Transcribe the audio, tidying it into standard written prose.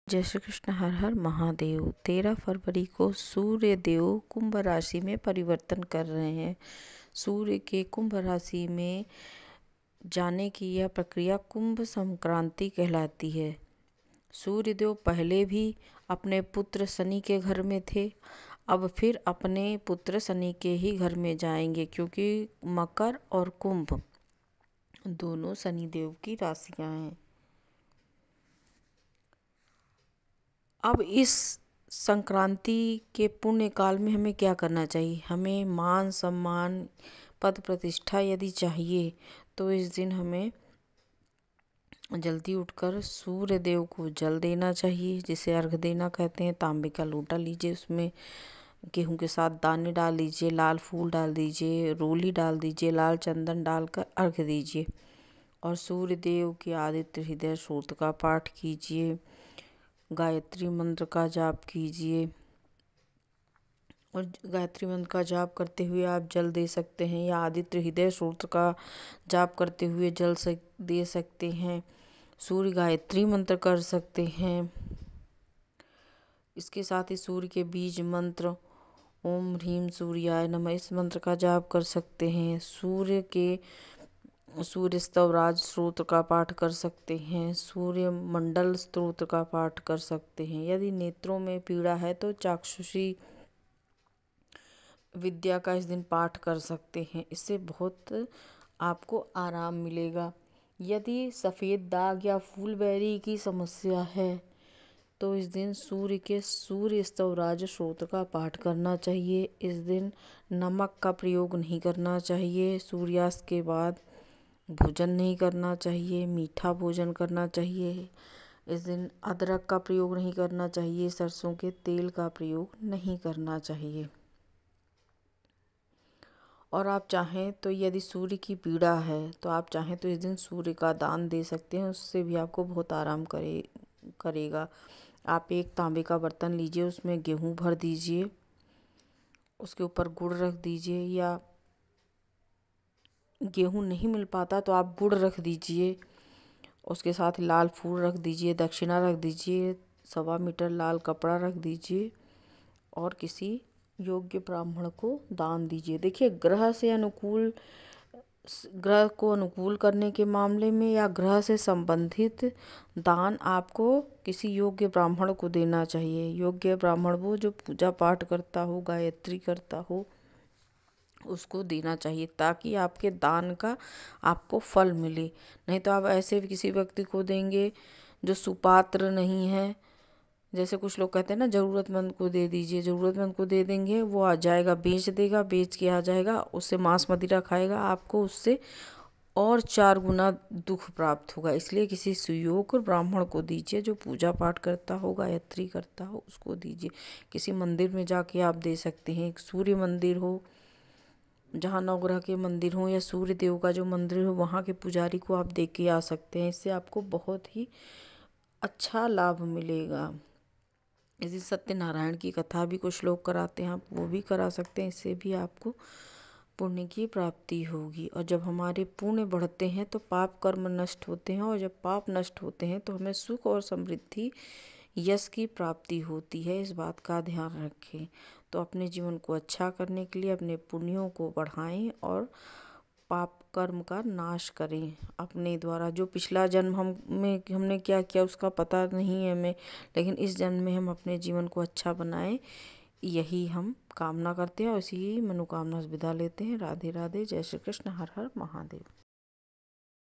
जय श्री कृष्ण। हर हर महादेव। 13 फरवरी को सूर्य देव कुंभ राशि में परिवर्तन कर रहे हैं। सूर्य के कुंभ राशि में जाने की यह प्रक्रिया कुंभ संक्रांति कहलाती है। सूर्य देव पहले भी अपने पुत्र शनि के घर में थे, अब फिर अपने पुत्र शनि के ही घर में जाएंगे, क्योंकि मकर और कुंभ दोनों शनि देव की राशियां हैं। अब इस संक्रांति के पुण्य काल में हमें क्या करना चाहिए? हमें मान सम्मान पद प्रतिष्ठा यदि चाहिए तो इस दिन हमें जल्दी उठकर सूर्य देव को जल देना चाहिए, जिसे अर्घ देना कहते हैं। तांबे का लोटा लीजिए, उसमें गेहूं के साथ दाने डाल दीजिए, लाल फूल डाल दीजिए, रोली डाल दीजिए, लाल चंदन डालकर अर्घ दीजिए और सूर्य देव के आदित्य हृदय स्तोत्र का पाठ कीजिए, गायत्री मंत्र का जाप कीजिए। और गायत्री मंत्र का जाप करते हुए आप जल दे सकते हैं, या आदित्य हृदय स्तोत्र का जाप करते हुए जल दे सकते हैं। सूर्य गायत्री मंत्र कर सकते हैं। इसके साथ ही सूर्य के बीज मंत्र ओम ह्रीम सूर्याय नमः, इस मंत्र का जाप कर सकते हैं। सूर्य स्तवराज स्तोत्र का पाठ कर सकते हैं। सूर्य मंडल स्तोत्र का पाठ कर सकते हैं। यदि नेत्रों में पीड़ा है तो चाक्षुषी विद्या का इस दिन पाठ कर सकते हैं। इससे बहुत आपको आराम मिलेगा। यदि सफ़ेद दाग या फूलबेरी की समस्या है तो इस दिन सूर्य स्तवराज स्तोत्र का पाठ करना चाहिए। इस दिन नमक का प्रयोग नहीं करना चाहिए। सूर्यास्त के बाद भोजन नहीं करना चाहिए, मीठा भोजन करना चाहिए। इस दिन अदरक का प्रयोग नहीं करना चाहिए, सरसों के तेल का प्रयोग नहीं करना चाहिए। और आप चाहें तो यदि सूर्य की पीड़ा है तो आप चाहें तो इस दिन सूर्य का दान दे सकते हैं, उससे भी आपको बहुत आराम करेगा। आप एक तांबे का बर्तन लीजिए, उसमें गेहूं भर दीजिए, उसके ऊपर गुड़ रख दीजिए, या गेहूं नहीं मिल पाता तो आप गुड़ रख दीजिए, उसके साथ लाल फूल रख दीजिए, दक्षिणा रख दीजिए, 1.25 मीटर लाल कपड़ा रख दीजिए और किसी योग्य ब्राह्मण को दान दीजिए। देखिए, ग्रह को अनुकूल करने के मामले में या ग्रह से संबंधित दान आपको किसी योग्य ब्राह्मण को देना चाहिए। योग्य ब्राह्मण वो जो पूजा पाठ करता हो, गायत्री करता हो, उसको देना चाहिए, ताकि आपके दान का आपको फल मिले। नहीं तो आप ऐसे भी किसी व्यक्ति को देंगे जो सुपात्र नहीं है। जैसे कुछ लोग कहते हैं ना, ज़रूरतमंद को दे दीजिए। ज़रूरतमंद को दे देंगे, वो आ जाएगा, बेच देगा, बेच के आ जाएगा, उससे मांस मदिरा खाएगा, आपको उससे और 4 गुना दुख प्राप्त होगा। इसलिए किसी सुयोग्य ब्राह्मण को दीजिए, जो पूजा पाठ करता हो, गायत्री करता हो, उसको दीजिए। किसी मंदिर में जाके आप दे सकते हैं। एक सूर्य मंदिर हो जहाँ नवग्रह के मंदिर हो, या सूर्य देव का जो मंदिर हो, वहाँ के पुजारी को आप दे के आ सकते हैं। इससे आपको बहुत ही अच्छा लाभ मिलेगा। इसी सत्यनारायण की कथा भी कुछ लोग कराते हैं, आप वो भी करा सकते हैं। इससे भी आपको पुण्य की प्राप्ति होगी। और जब हमारे पुण्य बढ़ते हैं तो पाप कर्म नष्ट होते हैं, और जब पाप नष्ट होते हैं तो हमें सुख और समृद्धि, यश की प्राप्ति होती है। इस बात का ध्यान रखें। तो अपने जीवन को अच्छा करने के लिए अपने पुण्यों को बढ़ाएं और पाप कर्म का नाश करें अपने द्वारा। जो पिछला जन्म हमने क्या किया उसका पता नहीं है हमें, लेकिन इस जन्म में हम अपने जीवन को अच्छा बनाएं, यही हम कामना करते हैं और इसी मनोकामना से विदा लेते हैं। राधे राधे। जय श्री कृष्ण। हर हर महादेव।